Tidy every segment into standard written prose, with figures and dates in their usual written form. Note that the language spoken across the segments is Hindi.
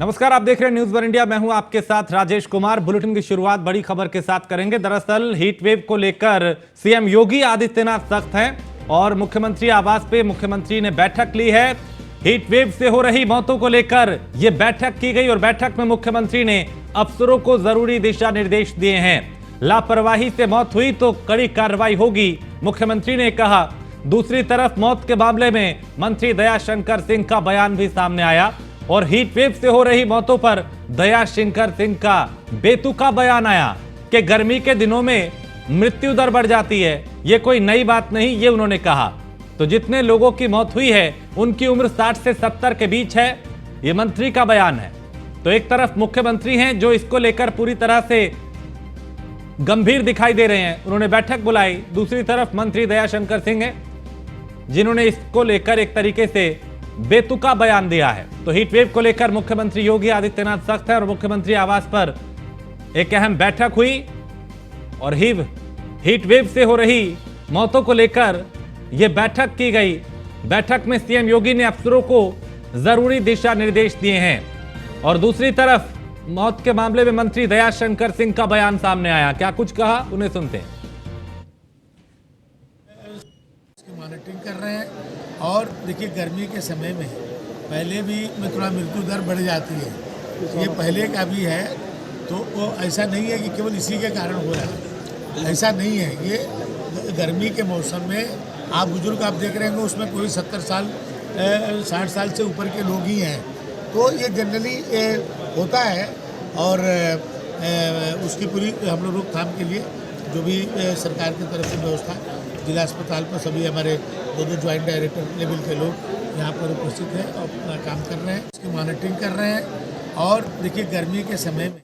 नमस्कार, आप देख रहे हैं न्यूज़ वन इंडिया। मैं हूं आपके साथ राजेश कुमार। बुलेटिन की शुरुआत बड़ी खबर के साथ करेंगे। दरअसल हीट वेव को लेकर सीएम योगी आदित्यनाथ सख्त हैं और मुख्यमंत्री आवास पे मुख्यमंत्री ने बैठक ली है। हीट वेव से हो रही मौतों को लेकर यह बैठक की गई और बैठक में मुख्यमंत्री ने अफसरों को जरूरी दिशा निर्देश दिए हैं। लापरवाही से मौत हुई तो कड़ी कार्रवाई होगी, मुख्यमंत्री ने कहा। दूसरी तरफ मौत के मामले में मंत्री दयाशंकर सिंह का बयान भी सामने आया और हीट वेव से हो रही मौतों पर दयाशंकर सिंह का बेतुका बयान आया कि गर्मी के दिनों में मृत्यु दर बढ़ जाती है। यह कोई नई बात नहीं, ये उन्होंने कहा। तो जितने लोगों की मौत हुई है उनकी उम्र 60 से 70 के बीच है, यह मंत्री का बयान है। तो एक तरफ मुख्यमंत्री हैं जो इसको लेकर पूरी तरह से गंभीर दिखाई दे रहे हैं, उन्होंने बैठक बुलाई। दूसरी तरफ मंत्री दयाशंकर सिंह हैं जिन्होंने इसको लेकर एक तरीके से बेतुका बयान दिया है। तो हीट वेव को लेकर मुख्यमंत्री योगी आदित्यनाथ सख्त है और मुख्यमंत्री आवास पर एक अहम बैठक हुई और हीट वेव से हो रही मौतों को लेकर यह बैठक की गई। बैठक में सीएम योगी ने अफसरों को जरूरी दिशा निर्देश दिए हैं और दूसरी तरफ मौत के मामले में मंत्री दयाशंकर सिंह का बयान सामने आया। क्या कुछ कहा, उन्हें सुनते हैं। मॉनिटरिंग कर रहे हैं और देखिए गर्मी के समय में पहले भी में थोड़ा मृत्यु दर बढ़ जाती है, ये पहले का भी है। तो वो ऐसा नहीं है कि केवल इसी के कारण हो रहा है, ऐसा नहीं है। ये गर्मी के मौसम में आप बुजुर्ग आप देख रहे होंगे उसमें कोई 70 साल 60 साल से ऊपर के लोग ही हैं। तो ये जनरली होता है और उसकी पूरी हम लोग रोकथाम के लिए जो भी सरकार की तरफ से व्यवस्था, जिला अस्पताल पर सभी हमारे दो ज्वाइंट डायरेक्टर लेवल के लोग यहाँ पर उपस्थित हैं और अपना काम कर रहे हैं, इसकी मॉनिटरिंग कर रहे हैं। और देखिए गर्मी के समय में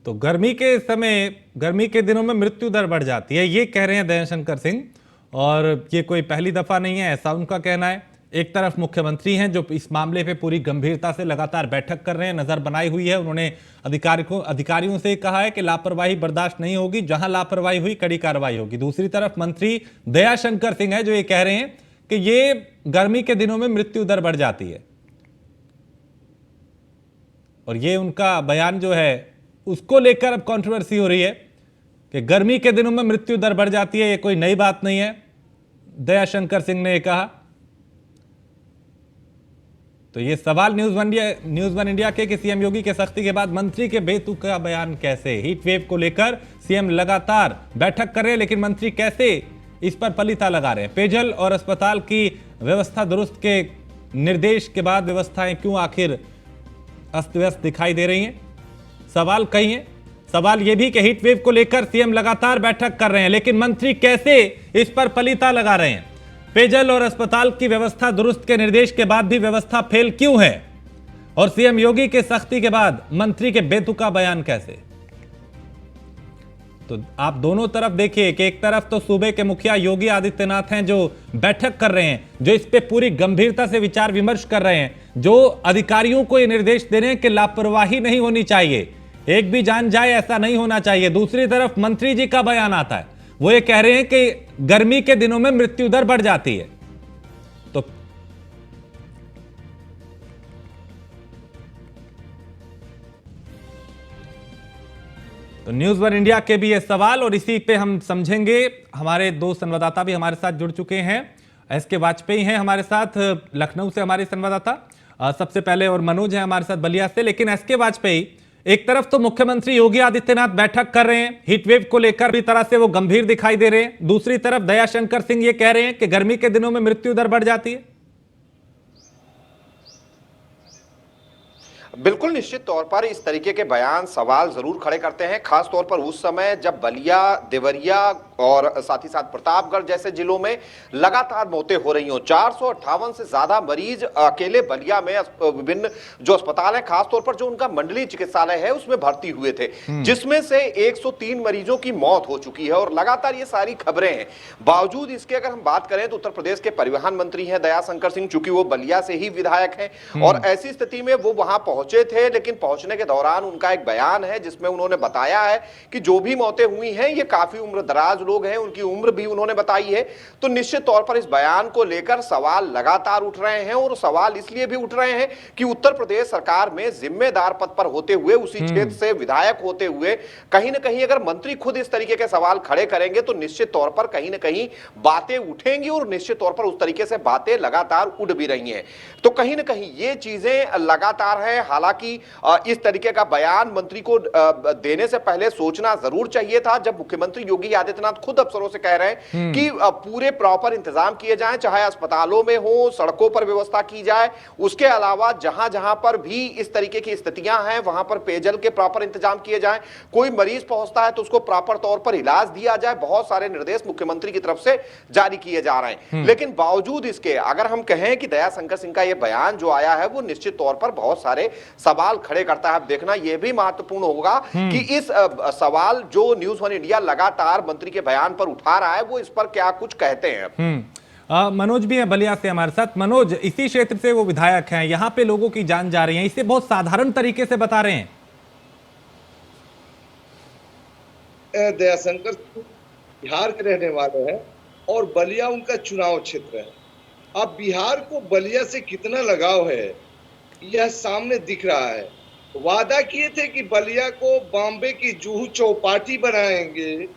तो गर्मी के दिनों में मृत्यु दर बढ़ जाती है, ये कह रहे हैं दयाशंकर सिंह। और ये कोई पहली दफा नहीं है, ऐसा उनका कहना है। एक तरफ मुख्यमंत्री हैं जो इस मामले पे पूरी गंभीरता से लगातार बैठक कर रहे हैं, नजर बनाई हुई है। उन्होंने अधिकारियों से कहा है कि लापरवाही बर्दाश्त नहीं होगी, जहां लापरवाही हुई कड़ी कार्रवाई होगी। दूसरी तरफ मंत्री दयाशंकर सिंह है जो ये कह रहे हैं कि ये गर्मी के दिनों में मृत्यु दर बढ़ जाती है और ये उनका बयान जो है उसको लेकर अब कंट्रोवर्सी हो रही है कि गर्मी के दिनों में मृत्यु दर बढ़ जाती है, ये कोई नई बात नहीं है, दयाशंकर सिंह ने कहा। तो ये सवाल न्यूज़ वन इंडिया के कि सीएम योगी के सख्ती के बाद मंत्री के बेतुका बयान कैसे। हीट वेव को लेकर सीएम लगातार बैठक कर रहे हैं लेकिन मंत्री कैसे इस पर पलीता लगा रहे हैं। पेयजल और अस्पताल की व्यवस्था दुरुस्त के निर्देश के बाद व्यवस्थाएं क्यों आखिर अस्त व्यस्त दिखाई दे रही हैं, सवाल कई हैं। सवाल यह भी कि हीट वेव को लेकर सीएम लगातार बैठक कर रहे हैं लेकिन मंत्री कैसे इस पर पलीता लगा रहे हैं। पेयजल और अस्पताल की व्यवस्था दुरुस्त के निर्देश के बाद भी व्यवस्था फेल क्यों है और सीएम योगी के सख्ती के बाद मंत्री के बेतुका बयान कैसे। तो आप दोनों तरफ देखिए कि एक तरफ तो सूबे के मुखिया योगी आदित्यनाथ हैं जो बैठक कर रहे हैं, जो इस पे पूरी गंभीरता से विचार विमर्श कर रहे हैं, जो अधिकारियों को ये निर्देश दे रहे हैं कि लापरवाही नहीं होनी चाहिए, एक भी जान जाए ऐसा नहीं होना चाहिए। दूसरी तरफ मंत्री जी का बयान आता है, वो ये कह रहे हैं कि गर्मी के दिनों में मृत्यु दर बढ़ जाती है। तो न्यूज़ वन इंडिया के भी ये सवाल और इसी पे हम समझेंगे। हमारे दो संवाददाता भी हमारे साथ जुड़ चुके हैं। एसके वाजपेयी हैं हमारे साथ लखनऊ से, हमारे संवाददाता सबसे पहले, और मनोज है हमारे साथ बलिया से। लेकिन एसके वाजपेयी, एक तरफ तो मुख्यमंत्री योगी आदित्यनाथ बैठक कर रहे हैं, हीट वेव को लेकर भी तरह से वो गंभीर दिखाई दे रहे हैं। दूसरी तरफ दयाशंकर सिंह ये कह रहे हैं कि गर्मी के दिनों में मृत्यु दर बढ़ जाती है। बिल्कुल निश्चित तौर पर इस तरीके के बयान सवाल जरूर खड़े करते हैं, खास तौर पर उस समय जब बलिया, देवरिया और साथ ही साथ प्रतापगढ़ जैसे जिलों में लगातार मौतें हो रही हों। 458 से ज्यादा मरीज अकेले बलिया में विभिन्न जो अस्पताल है, खासतौर पर जो उनका मंडलीय चिकित्सालय है उसमें भर्ती हुए थे, जिसमें से 103 मरीजों की मौत हो चुकी है और लगातार ये सारी खबरें हैं। बावजूद इसके अगर हम बात करें तो उत्तर प्रदेश के परिवहन मंत्री हैं दयाशंकर सिंह, चूंकि वो बलिया से ही विधायक हैं और ऐसी स्थिति में वो वहां पहुंचे थे, लेकिन पहुंचने के दौरान उनका एक बयान है जिसमें उन्होंने बताया है कि जो भी मौतें हुई हैं ये काफी उम्र दराज लोग हैं, उनकी उम्र भी उन्होंने बताई है। तो निश्चित तौर पर इस बयान को लेकर सवाल लगातार उठ रहे हैं, और सवाल इसलिए भी उठ रहे हैं कि उत्तर प्रदेश सरकार में जिम्मेदार पद पर होते हुए, उसी क्षेत्र से विधायक होते हुए, कहीं ना कहीं अगर मंत्री खुद इस तरीके के सवाल खड़े करेंगे तो निश्चित तौर पर कहीं ना कहीं बातें उठेंगी, और निश्चित तौर पर उस तरीके से बातें लगातार उठ भी रही हैं। तो कहीं ना कहीं ये चीजें लगातार है। हालांकि इस तरीके का बयान मंत्री को देने से पहले सोचना जरूर चाहिए था, जब मुख्यमंत्री योगी आदित्यनाथ खुद अफसरों से कह रहे हैं कि पूरे प्रॉपर इंतजाम किए जाएं, चाहे अस्पतालों में हो, सड़कों पर व्यवस्था की जाए, उसके अलावा जहां जहां पर भी इस तरीके की स्थितियां हैं वहां पर पेयजल के प्रॉपर इंतजाम किए जाएं, कोई मरीज पहुंचता है तो उसको प्रॉपर तौर पर इलाज दिया जाए। बहुत सारे निर्देश मुख्यमंत्री की तरफ से जारी किए जा रहे हैं। लेकिन बावजूद इसके अगर हम कहें कि दयाशंकर सिंह का यह बयान जो आया है वो निश्चित तौर पर बहुत सारे सवाल खड़े करता है। अब देखना यह भी महत्वपूर्ण होगा कि इस सवाल जो न्यूज़ वन इंडिया लगातार मंत्री के बयान पर उठा रहा है वो इस पर क्या कुछ कहते हैं। मनोज भी है बलिया से हमारे साथ। मनोज, इसी क्षेत्र से वो विधायक हैं, यहाँ पे लोगों की जान जा रही है, इसे बहुत साधारण तरीके से बता रहे हैं। दयाशंकर बिहार के रहने वाले हैं और बलिया उनका चुनाव क्षेत्र है। अब बिहार को बलिया से कितना लगाव है यह सामने दिख रहा है। वादा किए थे कि बलिया को बॉम्बे की जुहू चौपाटी बनाएंगे,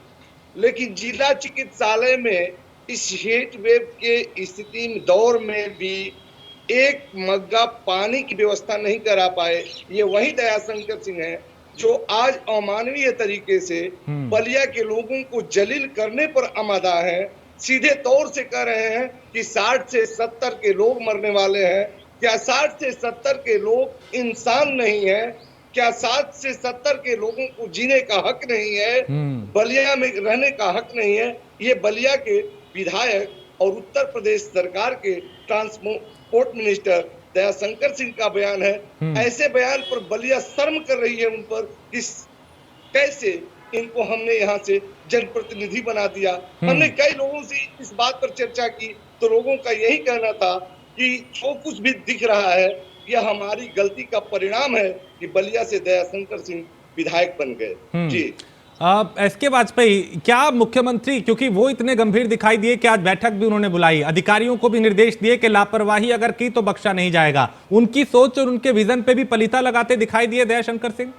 लेकिन जिला चिकित्सालय में इस हीट वेव के स्थिति में दौर में भी एक मग्गा पानी की व्यवस्था नहीं करा पाए। ये वही दयाशंकर सिंह है जो आज अमानवीय तरीके से बलिया के लोगों को जलील करने पर आमादा है। सीधे तौर से कह रहे हैं कि 60 से 70 के लोग मरने वाले हैं। क्या 60 से 70 के लोग इंसान नहीं है? क्या 60 से 70 के लोगों को जीने का हक नहीं है? बलिया में रहने का हक नहीं है? ये बलिया के विधायक और उत्तर प्रदेश सरकार के ट्रांसपोर्ट मिनिस्टर दयाशंकर सिंह का बयान है। ऐसे बयान पर बलिया शर्म कर रही है उन पर कि कैसे इनको हमने यहाँ से जनप्रतिनिधि बना दिया। हमने कई लोगों से इस बात पर चर्चा की तो लोगों का यही कहना था कि जो कुछ भी दिख रहा है यह हमारी गलती का परिणाम है कि बलिया से दयाशंकर सिंह विधायक बन गए। जी एसके वाजपेयी, क्या मुख्यमंत्री, क्योंकि वो इतने गंभीर दिखाई दिए कि आज बैठक भी उन्होंने बुलाई, अधिकारियों को भी निर्देश दिए कि लापरवाही अगर की तो बख्शा नहीं जाएगा, उनकी सोच और उनके विजन पे भी पलीता लगाते दिखाई दिए दयाशंकर सिंह?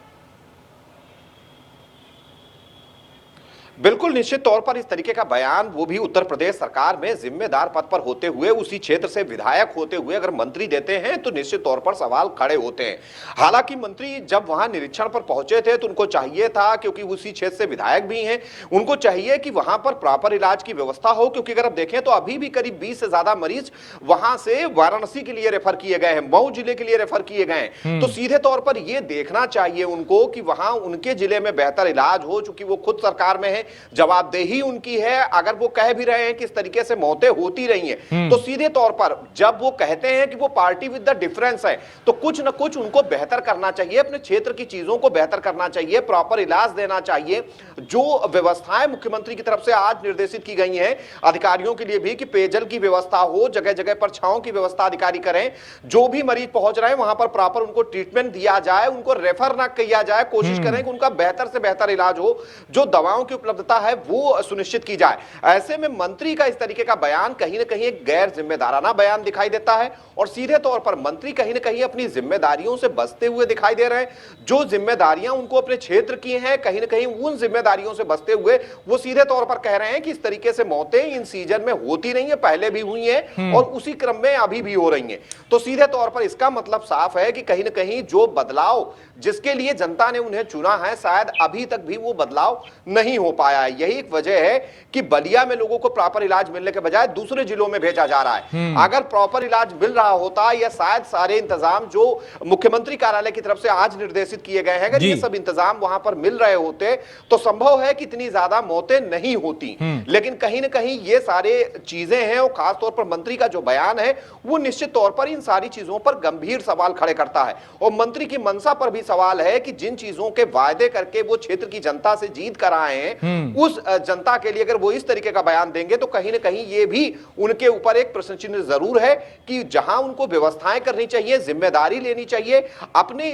बिल्कुल निश्चित तौर पर इस तरीके का बयान, वो भी उत्तर प्रदेश सरकार में जिम्मेदार पद पर होते हुए, उसी क्षेत्र से विधायक होते हुए अगर मंत्री देते हैं तो निश्चित तौर पर सवाल खड़े होते हैं। हालांकि मंत्री जब वहां निरीक्षण पर पहुंचे थे तो उनको चाहिए था, क्योंकि उसी क्षेत्र से विधायक भी हैं, उनको चाहिए कि वहां पर प्रॉपर इलाज की व्यवस्था हो। क्योंकि अगर आप देखें तो अभी भी करीब 20 से ज्यादा मरीज वहां से वाराणसी के लिए रेफर किए गए हैं, मऊ जिले के लिए रेफर किए गए हैं। तो सीधे तौर पर यह देखना चाहिए उनको कि वहां उनके जिले में बेहतर इलाज हो। चूंकि वो खुद सरकार में है, जवाबदेही उनकी है। अगर वो कह भी रहे हैं कि इस तरीके से मौतें होती रही हैं, तो सीधे तौर पर जब वो कहते हैं कि वो पार्टी विद द डिफरेंस है, तो कुछ न कुछ उनको बेहतर करना चाहिए, अपने क्षेत्र की चीजों को बेहतर करना चाहिए, प्रॉपर इलाज देना चाहिए। जो व्यवस्थाएं मुख्यमंत्री की तरफ से आज निर्देशित की गई हैं अधिकारियों के लिए भी, कि पेयजल की व्यवस्था हो, जगह जगह पर छांव की व्यवस्था अधिकारी करें, जो भी मरीज पहुंच रहे हैं वहां पर प्रॉपर उनको ट्रीटमेंट दिया जाए, उनको रेफर ना किया जाए, कोशिश करें कि उनका बेहतर से बेहतर इलाज हो, जो दवाओं की उपलब्धता है वो सुनिश्चित की जाए। ऐसे में मंत्री का इस तरीके का बयान कहीं ना कहीं एक गैर जिम्मेदाराना बयान दिखाई देता है, और सीधे तौर पर मंत्री कहीं ना कहीं अपनी जिम्मेदारियों से बचते हुए दिखाई दे रहे हैं। जो जिम्मेदारियां उनको अपने क्षेत्र की हैं, कहीं ना कहीं उन जिम्मेदारियों से बचते हुए वो सीधे तौर पर कह रहे हैं कि इस तरीके से मौतें इन सीजन में होती नहीं है, पहले भी हुई हैं और उसी क्रम में अभी भी हो रही हैं। तो सीधे तौर पर इसका मतलब साफ है कि कहीं ना कहीं जो बदलाव जिसके लिए जनता ने उन्हें चुना है, शायद अभी तक भी वो बदलाव नहीं हो पाया है। यही एक वजह है कि बलिया में लोगों को प्रॉपर इलाज मिलने के बजाय दूसरे जिलों में भेजा जा रहा है। अगर प्रॉपर इलाज मिल रहा होता, या शायद सारे इंतजाम जो मुख्यमंत्री कार्यालय की तरफ से आज निर्देशित किए गए हैं, अगर ये सब इंतजाम वहां पर मिल रहे होते तो संभव है कि इतनी ज्यादा मौतें नहीं होती। लेकिन कहीं ना कहीं ये सारे चीजें हैं, और खासतौर पर मंत्री का जो बयान है वो निश्चित तौर पर इन सारी चीजों पर गंभीर सवाल खड़े करता है। और मंत्री की मंशा पर भी सवाल है कि जिन चीजों के वायदे करके वो क्षेत्र की जनता से जीत कर आए हैं, उस जनता के लिए अगर वो इस तरीके का बयान देंगे तो कहीं ना कहीं ये भी उनके ऊपर एक प्रश्न चिन्ह जरूर है कि जहां उनको व्यवस्थाएं करनी चाहिए, जिम्मेदारी लेनी चाहिए, अपनी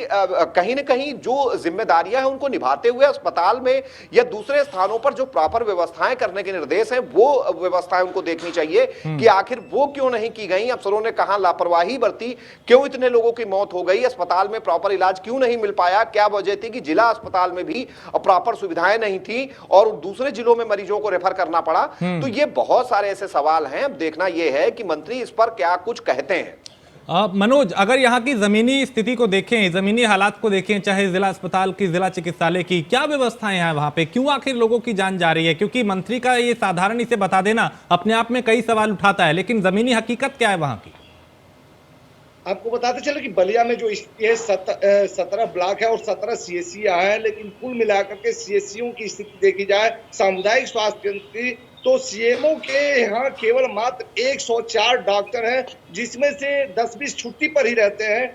कहीं ना कहीं जो जिम्मेदारियां हैं उनको निभाते हुए अस्पताल में या दूसरे स्थानों पर जो प्रॉपर व्यवस्थाएं करने के निर्देश हैं वो व्यवस्थाएं उनको देखनी चाहिए कि आखिर वो क्यों नहीं की गई। अफसरों ने कहां लापरवाही बरती, क्यों इतने लोगों की मौत हो गई, अस्पताल में प्रॉपर इलाज क्यों नहीं मिल पाया, क्या वजह थी कि जिला अस्पताल में भी प्रॉपर सुविधाएं नहीं थी और दूसरे जिलों में मरीजों को रेफर करना पड़ा। तो ये बहुत सारे ऐसे सवाल हैं। अब देखना यह है कि मंत्री इस पर क्या कुछ कहते हैं। मनोज, अगर यहाँ की जमीनी स्थिति को देखें, जमीनी हालात को देखें, चाहे जिला अस्पताल की, जिला चिकित्सालय की, क्या व्यवस्थाएं हैं वहां पे, क्यों आखिर लोगों की जान जा रही है? क्योंकि मंत्री का ये साधारण इसे बता देना अपने आप में कई सवाल उठाता है, लेकिन जमीनी हकीकत क्या है वहां की? आपको बताते चले कि बलिया में जो ये 17 ब्लॉक है और 17 सीएससी है, लेकिन कुल मिलाकर के सीएससीओं की स्थिति देखी जाए, सामुदायिक स्वास्थ्य केंद्र की, तो सीएमओ के यहाँ केवल मात्र 104 डॉक्टर हैं, जिसमें से 10-20 छुट्टी पर ही रहते हैं।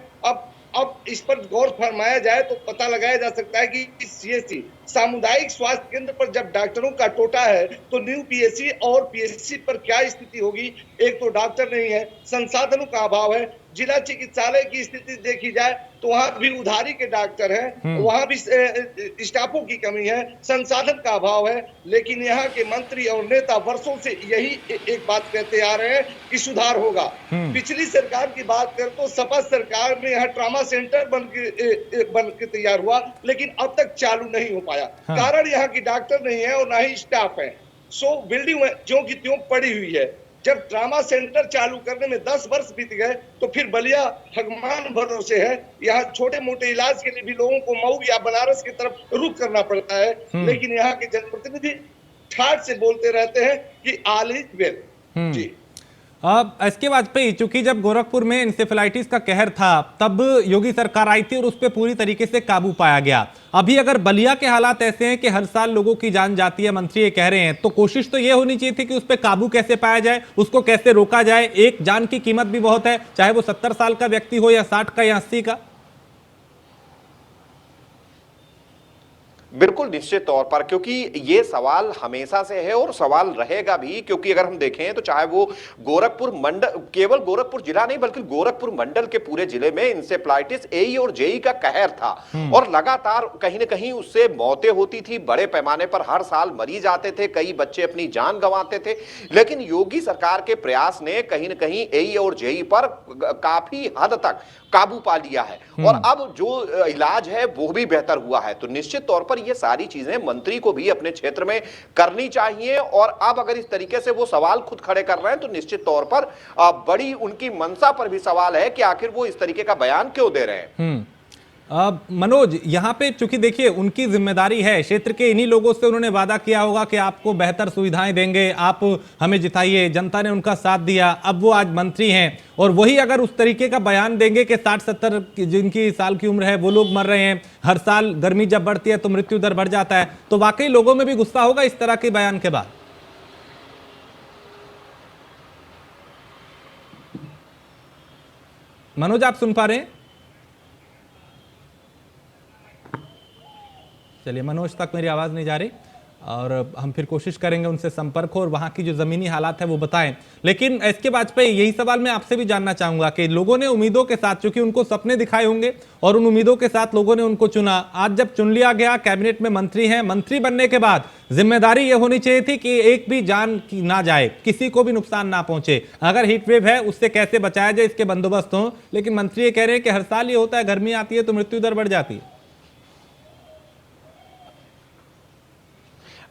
अब इस पर गौर फरमाया जाए तो पता लगाया जा सकता है कि सीएससी सामुदायिक स्वास्थ्य केंद्र पर जब डॉक्टरों का टोटा है तो न्यू पीएससी और पीएससी पर क्या स्थिति होगी। एक तो डॉक्टर नहीं है, संसाधनों का अभाव है। जिला चिकित्सालय की स्थिति देखी जाए तो वहां भी उधारी के डॉक्टर हैं, वहां भी स्टाफों की कमी है, संसाधन का अभाव है। लेकिन यहाँ के मंत्री और नेता वर्षों से यही एक बात कहते आ रहे हैं कि सुधार होगा। पिछली सरकार की बात करें तो सपा सरकार में यहाँ ट्रामा सेंटर बन के तैयार हुआ, लेकिन अब तक चालू नहीं हो पाया। कारण यहाँ की डॉक्टर नहीं है और ना ही स्टाफ है। बिल्डिंग ज्यों की त्यों पड़ी हुई है। जब ट्रामा सेंटर चालू करने में 10 वर्ष बीत गए तो फिर बलिया भगवान भरोसे है। यहाँ छोटे मोटे इलाज के लिए भी लोगों को मऊ या बनारस की तरफ रुख करना पड़ता है, लेकिन यहाँ के जनप्रतिनिधि ठाठ से बोलते रहते हैं कि ऑल इज वेल। जी, अब इसके वाजपेयी, चूंकि जब गोरखपुर में इंसेफेलाइटिस का कहर था तब योगी सरकार आई थी और उस पर पूरी तरीके से काबू पाया गया। अभी अगर बलिया के हालात ऐसे हैं कि हर साल लोगों की जान जाती है, मंत्री ये कह रहे हैं, तो कोशिश तो ये होनी चाहिए थी कि उस पर काबू कैसे पाया जाए, उसको कैसे रोका जाए। एक जान की कीमत भी बहुत है, चाहे वो 70 साल का व्यक्ति हो या 60 का या 80 का। बिल्कुल निश्चित तौर पर, क्योंकि ये सवाल हमेशा से है और सवाल रहेगा भी। क्योंकि अगर हम देखें तो चाहे वो गोरखपुर मंडल, केवल गोरखपुर जिला नहीं बल्कि गोरखपुर मंडल के पूरे जिले में इंसेफ्लाइटिस एई और जेई का कहर था और लगातार कहीं ना कहीं उससे मौतें होती थी। बड़े पैमाने पर हर साल मरीज आते थे, कई बच्चे अपनी जान गंवाते थे। लेकिन योगी सरकार के प्रयास ने कहीं ना कहीं एई और जेई पर काफी हद तक काबू पा लिया है और अब जो इलाज है वो भी बेहतर हुआ है। तो निश्चित तौर पर ये सारी चीजें मंत्री को भी अपने क्षेत्र में करनी चाहिए और अब अगर इस तरीके से वो सवाल खुद खड़े कर रहे हैं तो निश्चित तौर पर बड़ी उनकी मंशा पर भी सवाल है कि आखिर वो इस तरीके का बयान क्यों दे रहे हैं। मनोज, यहाँ पे चूंकि देखिए उनकी जिम्मेदारी है, क्षेत्र के इन्हीं लोगों से उन्होंने वादा किया होगा कि आपको बेहतर सुविधाएं देंगे, आप हमें जिताइए। जनता ने उनका साथ दिया, अब वो आज मंत्री हैं और वही अगर उस तरीके का बयान देंगे कि 60-70 जिनकी साल की उम्र है वो लोग मर रहे हैं, हर साल गर्मी जब बढ़ती है तो मृत्यु दर बढ़ जाता है, तो वाकई लोगों में भी गुस्सा होगा इस तरह के बयान के बाद। मनोज, आप सुन पा रहे हैं? चलिए, मनोज तक मेरी आवाज़ नहीं जा रही और हम फिर कोशिश करेंगे उनसे संपर्क हो और वहाँ की जो ज़मीनी हालात है वो बताएं। लेकिन एसके वाजपेयी, यही सवाल मैं आपसे भी जानना चाहूँगा कि लोगों ने उम्मीदों के साथ, चूंकि उनको सपने दिखाए होंगे और उन उम्मीदों के साथ लोगों ने उनको चुना, आज जब चुन लिया गया, कैबिनेट में मंत्री हैं, मंत्री बनने के बाद जिम्मेदारी ये होनी चाहिए थी कि एक भी जान ना जाए, किसी को भी नुकसान ना पहुंचे। अगर हीट वेव है उससे कैसे बचाया जाए, इसके बंदोबस्त हो। लेकिन मंत्री ये कह रहे हैं कि हर साल ये होता है, गर्मी आती है तो मृत्यु दर बढ़ जाती है।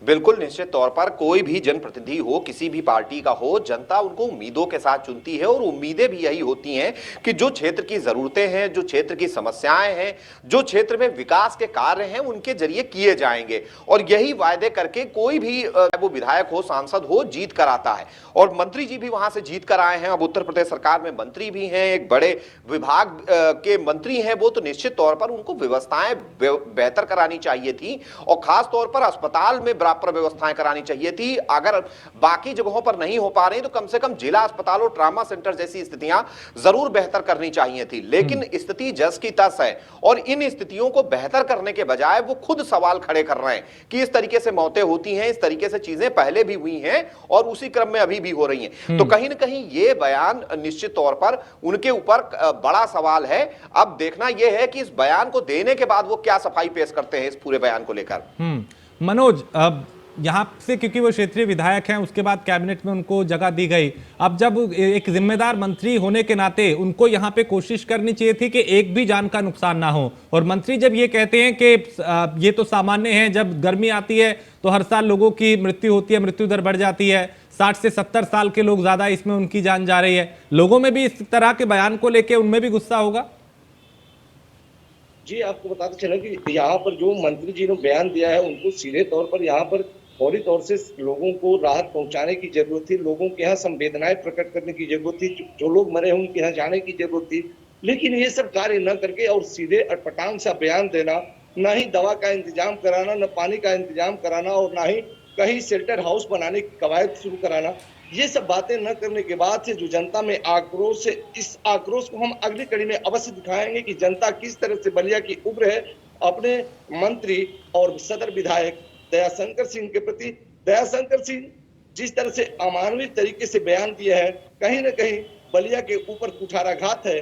बिल्कुल निश्चित तौर पर कोई भी जनप्रतिनिधि हो, किसी भी पार्टी का हो, जनता उनको उम्मीदों के साथ चुनती है और उम्मीदें भी यही होती हैं कि जो क्षेत्र की जरूरतें हैं, जो क्षेत्र की समस्याएं हैं, जो क्षेत्र में विकास के कार्य हैं, उनके जरिए किए जाएंगे और यही वायदे करके कोई भी वो विधायक हो, सांसद हो, जीत कर आता है। और मंत्री जी भी वहां से जीत कर आए हैं। अब उत्तर प्रदेश सरकार में मंत्री भी हैं, एक बड़े विभाग के मंत्री हैं वो, तो निश्चित तौर पर उनको व्यवस्थाएं बेहतर करानी चाहिए थी और खास तौर पर अस्पताल में बराबर व्यवस्थाएं करानी चाहिए थी। अगर बाकी जगहों पर नहीं हो पा रही तो कम से कम जिला अस्पताल और ट्रामा सेंटर जैसी स्थितियां जरूर बेहतर करनी चाहिए थी। लेकिन स्थिति जस की तस है और इन स्थितियों को बेहतर करने के बजाय वो खुद सवाल खड़े कर रहे हैं कि इस तरीके से मौतें होती हैं, इस तरीके से चीजें पहले भी हुई हैं और उसी क्रम में अभी भी हो रही हैं। तो कहीं ना कहीं ये बयान निश्चित तौर पर उनके ऊपर बड़ा सवाल है। अब देखना यह है कि इस बयान को देने के बाद वो क्या सफाई पेश करते हैं इस पूरे बयान को लेकर। मनोज, अब यहाँ से क्योंकि वो क्षेत्रीय विधायक हैं, उसके बाद कैबिनेट में उनको जगह दी गई। अब जब एक जिम्मेदार मंत्री होने के नाते उनको यहाँ पे कोशिश करनी चाहिए थी कि एक भी जान का नुकसान ना हो। और मंत्री जब ये कहते हैं कि ये तो सामान्य है, जब गर्मी आती है तो हर साल लोगों की मृत्यु होती है, मृत्यु दर बढ़ जाती है, 60 से 70 साल के लोग ज्यादा इसमें उनकी जान जा रही है, लोगों में भी इस तरह के बयान को लेकर उनमें भी गुस्सा होगा? जी, आपको बताते चले कि यहाँ पर जो मंत्री जी ने बयान दिया है, उनको सीधे तौर पर यहाँ पर फौरी तौर से लोगों को राहत पहुंचाने की जरूरत थी, लोगों के यहाँ संवेदनाएं प्रकट करने की जरूरत थी, जो लोग मरे हैं उनके यहाँ जाने की जरूरत थी। लेकिन ये सब कार्य न करके और सीधे अटपटांग सा बयान देना, न ही दवा का इंतजाम कराना, न पानी का इंतजाम कराना और न ही कहीं शेल्टर हाउस बनाने की कवायद शुरू कराना, ये सब बातें न करने के बाद से जो जनता में आक्रोश है, इस आक्रोश को हम अगली कड़ी में अवश्य दिखाएंगे कि जनता किस तरह से बलिया की उग्र है अपने मंत्री और सदर विधायक दयाशंकर सिंह के प्रति। दयाशंकर सिंह जिस तरह से अमानवीय तरीके से बयान दिया है, कहीं न कहीं बलिया के ऊपर कुठाराघात है।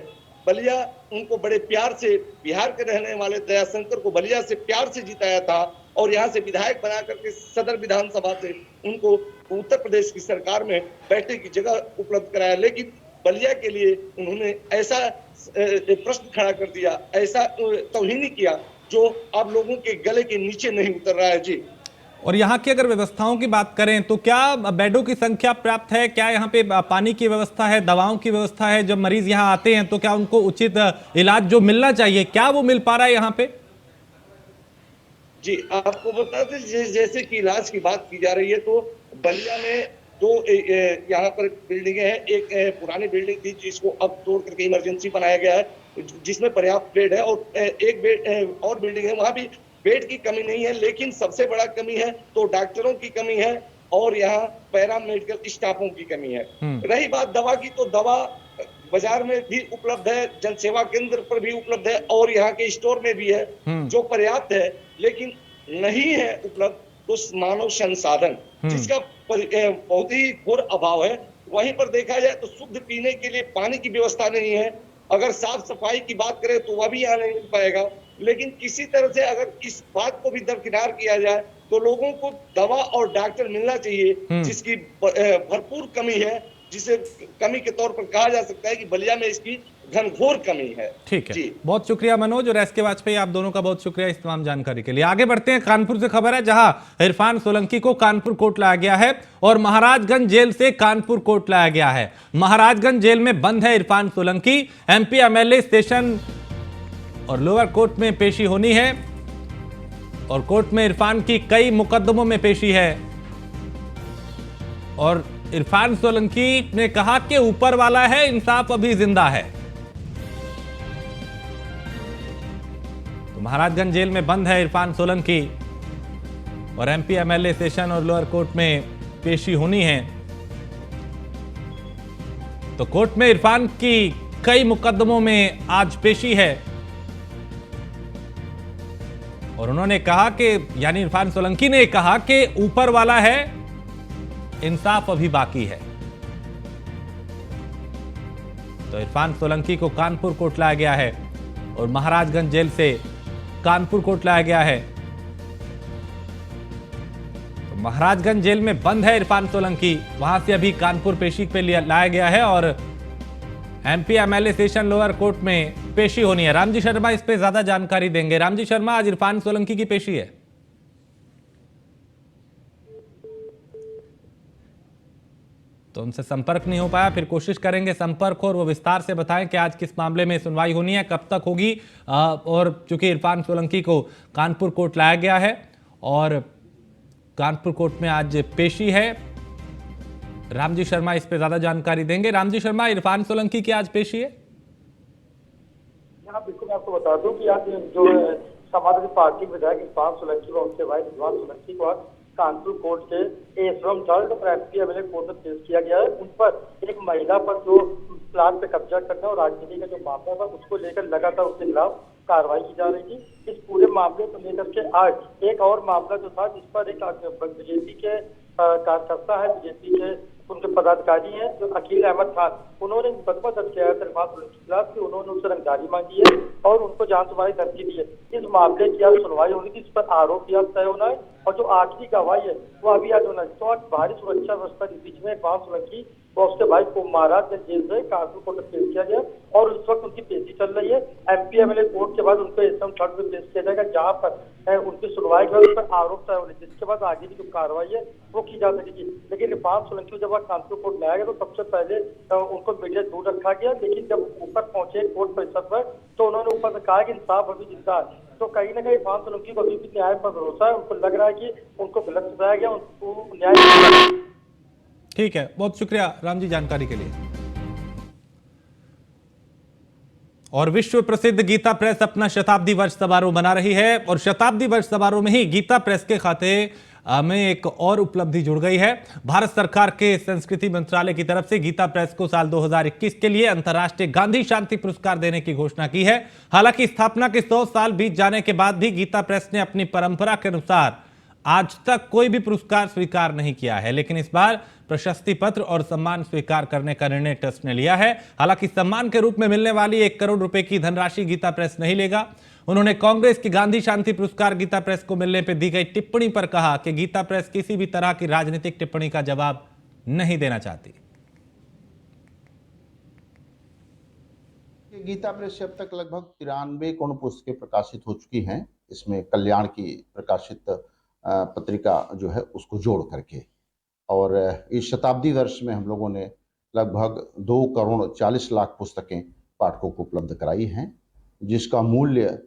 बलिया उनको बड़े प्यार से, बिहार के रहने वाले दयाशंकर को बलिया से प्यार से जिताया था और यहाँ से विधायक बना करके सदर विधानसभा से उनको उत्तर प्रदेश की सरकार में बैठने की जगह उपलब्ध कराया। लेकिन बलिया के लिए उन्होंने ऐसा प्रश्न खड़ा कर दिया, ऐसा तौहीनी किया जो अब लोगों के गले के नीचे नहीं उतर रहा है। जी, और यहाँ की अगर व्यवस्थाओं की बात करें तो क्या बेडों की संख्या पर्याप्त है? क्या यहाँ पे पानी की व्यवस्था है, दवाओं की व्यवस्था है? जब मरीज यहाँ आते हैं तो क्या उनको उचित इलाज जो मिलना चाहिए, क्या वो मिल पा रहा है यहाँ पे? जी, आपको बता दें जैसे कि इलाज की बात की जा रही है तो बलिया में दो यहाँ पर बिल्डिंगें हैं। एक पुरानी बिल्डिंग थी जिसको अब तोड़ करके इमरजेंसी बनाया गया है, जिसमें पर्याप्त बेड है, और एक बेड और बिल्डिंग है, वहां भी बेड की कमी नहीं है। लेकिन सबसे बड़ा कमी है तो डॉक्टरों की कमी है और यहाँ पैरा मेडिकल स्टाफों की कमी है। रही बात दवा की, तो दवा बाजार में भी उपलब्ध है, जन सेवा केंद्र पर भी उपलब्ध है और यहाँ के स्टोर में भी है जो पर्याप्त है। लेकिन नहीं है उपलब्ध तो मानव संसाधन, जिसका बहुत ही घोर अभाव है। वहीं पर देखा जाए तो शुद्ध पीने के लिए पानी की व्यवस्था नहीं है। अगर साफ सफाई की बात करें तो वह भी यहाँ नहीं मिल पाएगा। लेकिन किसी तरह से अगर इस बात को भी दरकिनार किया जाए तो लोगों को दवा और डॉक्टर मिलना चाहिए, जिसकी भरपूर कमी है, जिसे कमी के तौर पर कहा जा सकता है कि बलिया में इसकी घनघोर कमी है। ठीक है, बहुत शुक्रिया मनोज और एसके वाजपेयी, आप दोनों का बहुत शुक्रिया इस तमाम जानकारी के लिए। आगे बढ़ते हैं, कानपुर से खबर है जहां इरफान सोलंकी को कानपुर कोर्ट लाया गया है और महाराजगंज जेल से कानपुर कोर्ट लाया गया है। महाराजगंज जेल में बंद है Irfan Solanki. MP MLA station और लोअर कोर्ट में पेशी होनी है और कोर्ट में इरफान की कई मुकदमों में पेशी है और इरफान सोलंकी ने कहा कि ऊपर वाला है, इंसाफ अभी जिंदा है। तो महाराजगंज जेल में बंद है इरफान सोलंकी और एमपी एमएलए सेशन और लोअर कोर्ट में पेशी होनी है। तो कोर्ट में इरफान की कई मुकदमों में आज पेशी है और उन्होंने कहा कि, यानी इरफान सोलंकी ने कहा कि ऊपर वाला है, इंसाफ अभी बाकी है। तो इरफान सोलंकी को कानपुर कोर्ट लाया गया है और महाराजगंज जेल से कानपुर कोर्ट लाया गया है। तो महाराजगंज जेल में बंद है इरफान सोलंकी, वहां से अभी कानपुर पेशी पे लाया गया है और MP MLA session lower court में पेशी होनी है। रामजी शर्मा इस पे ज्यादा जानकारी देंगे। रामजी शर्मा, आज इरफान सोलंकी की पेशी है। तो उनसे संपर्क नहीं हो पाया, फिर कोशिश करेंगे संपर्क और वो विस्तार से बताएं कि आज किस मामले में सुनवाई होनी है, कब तक होगी। और चूंकि इरफान सोलंकी को कानपुर कोर्ट लाया गया है और कानपुर कोर्ट में आज पेशी है, रामजी शर्मा इस पे ज्यादा जानकारी देंगे। रामजी शर्मा, इरफान सोलंकी की आज पेशी है। बिल्कुल, मैं आपको बता दूं कि आज जो समाजवादी पार्टी विधायक इरफान सोलंकी व उनके भाई रिजवान सोलंकी को आज कानपुर कोर्ट के एसरम जज और एसपी कोर्ट में पेश किया गया है। उन पर एक महिला पर जो प्लाट पे कब्जा करना और राजनीति का जो मामला था उसको लेकर लगातार उसके खिलाफ कार्रवाई की जा रही थी। इस पूरे मामले को लेकर के आज एक और मामला जो था जिस पर एक बीजेपी के कार्यकर्ता है, बीजेपी के उनके पदाधिकारी हैं जो अकील अहमद खान, उन्होंने मुकदमा दर्ज किया है इरफान सोलंकी के खिलाफ कि उन्होंने उनसे रंगदारी मांगी है और उनको जान सुनवाई धमकी दी है। इस मामले की आज सुनवाई होनी थी, इस पर आरोप आज तय होना है और जो आखिरी गवाही है वो अभी आज होना है। तो आज भारी सुरक्षा व्यवस्था के बीच में इरफान सोलंकी और उसके भाई को महाराज जेल से कानपुर कोर्ट में पेश किया गया और इस वक्त उनकी पेशी चल रही है। एमपी एमएलए कोर्ट के बाद उनको एसएम थर्ड में पेश किया जाएगा, जहां पर उनकी सुनवाई के बाद उस पर आरोप तय होने, जिसके बाद आगे की जो कार्रवाई है वो की जा सकेगी। लेकिन इरफान सोलंकी जब कानपुर कोर्ट में आएगा तो सबसे पहले उनको मीडिया दूर रखा गया, लेकिन जब ऊपर पहुंचे कोर्ट परिसर पर तो उन्होंने ऊपर से कहा कि इंसाफ अभी जिंदा है। तो कहीं ना कहीं इरफान सोलंकी को अभी भी न्याय पर भरोसा है, उनको लग रहा है कि उनको गलत सजाया गया, उनको न्याय। ठीक है, बहुत शुक्रिया राम जी जानकारी के लिए। और विश्व प्रसिद्ध गीता प्रेस अपना शताब्दी वर्ष समारोह मना रही है और शताब्दी वर्ष समारोह में ही गीता प्रेस के खाते में एक और उपलब्धि जुड़ गई है। भारत सरकार के संस्कृति मंत्रालय की तरफ से गीता प्रेस को साल 2021 के लिए अंतर्राष्ट्रीय गांधी शांति पुरस्कार देने की घोषणा की है। हालांकि स्थापना के 100 साल बीत जाने के बाद भी गीता प्रेस ने अपनी परंपरा के अनुसार आज तक कोई भी पुरस्कार स्वीकार नहीं किया है, लेकिन इस बार प्रशस्ति पत्र और सम्मान स्वीकार करने का निर्णय ट्रस्ट ने लिया है। हालांकि सम्मान के रूप में मिलने वाली 1 करोड़ रुपए की धनराशि गीता प्रेस नहीं लेगा। उन्होंने कांग्रेस की गांधी शांति पुरस्कार गीता प्रेस को मिलने पर दी गई टिप्पणी पर कहा कि गीता प्रेस किसी भी तरह की राजनीतिक टिप्पणी का जवाब नहीं देना चाहती। गीता प्रेस से अब तक लगभग 93 कौन पुस्तकें प्रकाशित हो चुकी हैं। इसमें कल्याण की प्रकाशित पत्रिका जो है उसको जोड़ करके, और इस शताब्दी वर्ष में हम लोगों ने लगभग 2 करोड़ 40 लाख पुस्तकें पाठकों को उपलब्ध कराई हैं, जिसका मूल्य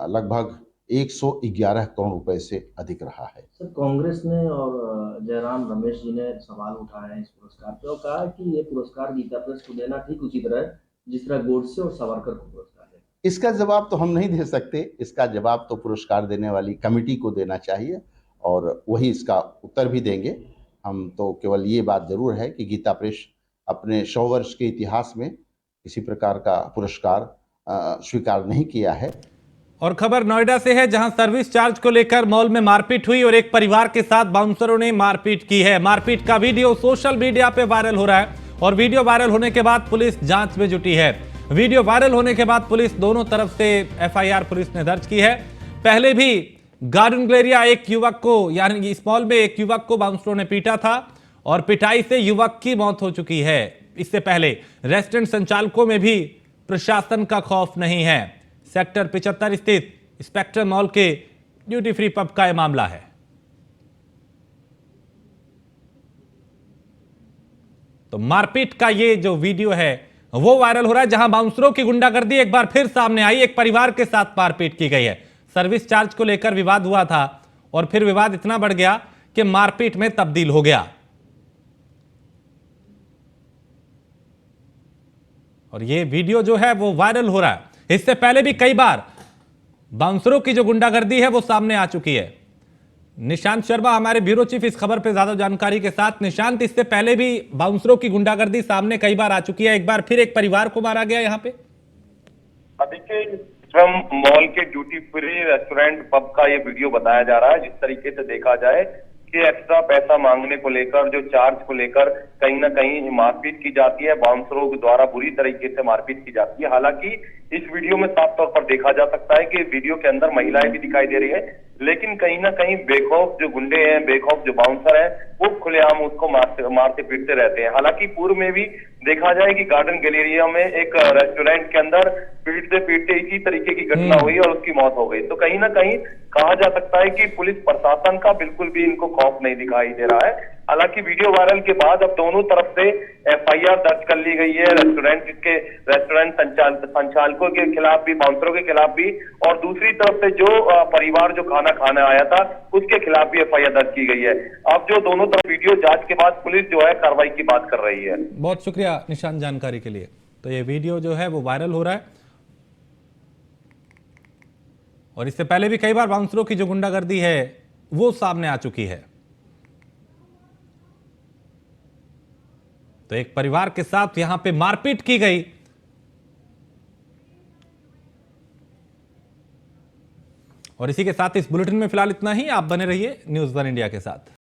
लगभग 111 करोड़ रुपए से अधिक रहा है। सर, कांग्रेस ने और जयराम रमेश जी ने सवाल उठाए हैं इस पुरस्कार पे और कहा कि ये पुरस्कार गीता प्रेस को देना ठीक उचित रहे जिस तरह गोडसे और सावरकर को पुरस्कार है। इसका जवाब तो हम नहीं दे सकते, इसका जवाब तो पुरस्कार देने वाली कमेटी को देना चाहिए और वही इसका उत्तर भी देंगे। हम तो केवल ये बात जरूर है कि गीता प्रेस अपने 100 वर्ष के इतिहास में किसी प्रकार का पुरस्कार स्वीकार नहीं किया है। और खबर नोएडा से है, जहां सर्विस चार्ज को लेकर मॉल में मारपीट हुई और एक परिवार के साथ बाउंसरों ने मारपीट की है। मारपीट का वीडियो सोशल मीडिया पे वायरल हो रहा है और वीडियो वायरल होने के बाद पुलिस जांच में जुटी है। वीडियो वायरल होने के बाद पुलिस दोनों तरफ से एफआईआर पुलिस ने दर्ज की है। पहले भी गार्डन ग्लेरिया एक युवक को, यानी इस मॉल में एक युवक को बाउंसरों ने पीटा था और पिटाई से युवक की मौत हो चुकी है। इससे पहले रेस्टोरेंट संचालकों में भी प्रशासन का खौफ नहीं है। सेक्टर 75 स्थित स्पेक्ट्रम मॉल के ड्यूटी फ्री पब का यह मामला है। तो मारपीट का ये जो वीडियो है वो वायरल हो रहा है, जहां बाउंसरों की गुंडागर्दी एक बार फिर सामने आई। एक परिवार के साथ मारपीट की गई है। सर्विस चार्ज को लेकर विवाद हुआ था और फिर विवाद इतना बढ़ गया कि मारपीट में तब्दील हो गया। और ये वीडियो जो है वो वायरल हो रहा है। इससे पहले भी कई बार बाउंसरों की जो गुंडागर्दी है वो सामने आ चुकी है। निशांत शर्मा हमारे ब्यूरो चीफ इस खबर पे ज्यादा जानकारी के साथ। निशांत, इससे पहले भी बाउंसरों की गुंडागर्दी सामने कई बार आ चुकी है, एक बार फिर एक परिवार को मारा गया यहाँ पे। मॉल के ड्यूटी फ्री रेस्टोरेंट पब का ये वीडियो बताया जा रहा है। जिस तरीके से देखा जाए कि एक्स्ट्रा पैसा मांगने को लेकर, जो चार्ज को लेकर कहीं ना कहीं मारपीट की जाती है, बाउंसरों द्वारा बुरी तरीके से मारपीट की जाती है। हालांकि इस वीडियो में साफ तौर पर देखा जा सकता है कि वीडियो के अंदर महिलाएं भी दिखाई दे रही है, लेकिन कहीं ना कहीं बेखौफ जो गुंडे हैं, बेखौफ जो बाउंसर हैं, वो खुलेआम उसको मारते पीटते रहते हैं। हालांकि पूर्व में भी देखा जाए कि गार्डन गैलेरिया में एक रेस्टोरेंट के अंदर पीटते पीटते इसी तरीके की घटना हुई और उसकी मौत हो गई। तो कहीं ना कहीं कहा जा सकता है कि पुलिस प्रशासन का बिल्कुल भी इनको खौफ नहीं दिखाई दे रहा है। हालांकि वीडियो वायरल के बाद अब दोनों तरफ से एफआईआर दर्ज कर ली गई है। रेस्टोरेंट संचालकों के खिलाफ भी, बाउंसरों के खिलाफ भी, और दूसरी तरफ से जो परिवार जो खाना खाने आया था उसके खिलाफ भी एफआईआर दर्ज की गई है। अब जो दोनों तरफ वीडियो जांच के बाद पुलिस जो है कार्रवाई की बात कर रही है। बहुत शुक्रिया निशांत जानकारी के लिए। तो ये वीडियो जो है वो वायरल हो रहा है और इससे पहले भी कई बार बाउंसरों की जो गुंडागर्दी है वो सामने आ चुकी है। तो एक परिवार के साथ यहां पे मारपीट की गई। और इसी के साथ इस बुलेटिन में फिलहाल इतना ही। आप बने रहिए न्यूज़ वन इंडिया के साथ।